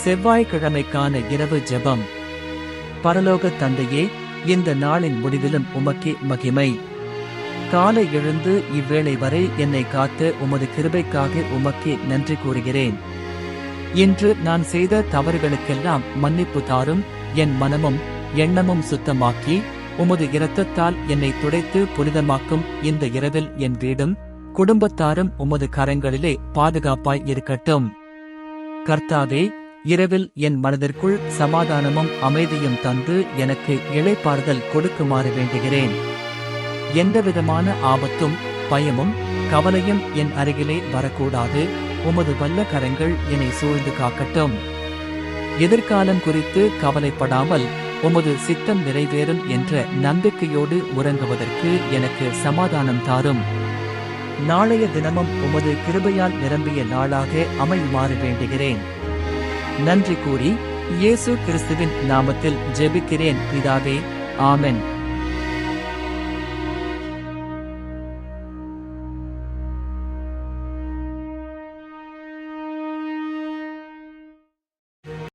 செவ்வாய்க்கிழமைக்கான இரவு ஜெபம். பரலோக தந்தையே, இந்த நாளின் முடிவிலும் உமக்கே மகிமை. காலை எழுந்து இவ்வேளை வரை என்னை காத்த உமது கிருபைக்காக உமக்கே நன்றி கூறுகிறேன். இன்று நான் செய்த தவறுகளுக்கெல்லாம் மன்னிப்பு தாரும். என் மனமும் எண்ணமும் சுத்தமாக்கி உமது இரத்தத்தால் என்னை துடைத்து புனிதமாக்கும் இந்த இரவில் என் வீடும் குடும்பத்தாரும் உமது கரங்களிலே பாதுகாப்பாய் இருக்கட்டும். கர்த்தாவே, இரவில் என் மனதிற்குள் சமாதானமும் அமைதியும் தந்து எனக்கு இளைப்பாறுதல் கொடுக்குமாறு வேண்டுகிறேன். எந்தவிதமான ஆபத்தும் பயமும் கவலையும் என் அருகிலே வரக்கூடாது. உமது வல்ல கரங்கள் என்னை சூழ்ந்து காக்கட்டும். எதிர்காலம் குறித்து கவலைப்படாமல் உமது சித்தம் நிறைவேறும் என்ற நம்பிக்கையோடு உறங்குவதற்கு எனக்கு சமாதானம் தாரும். நாளைய தினமும் உமது கிருபையால் நிரம்பிய நாளாக அமையுமாறு வேண்டுகிறேன். நன்றி கூறி இயேசு கிறிஸ்துவின் நாமத்தில் ஜெபிக்கிறேன் பிதாவே, ஆமென்.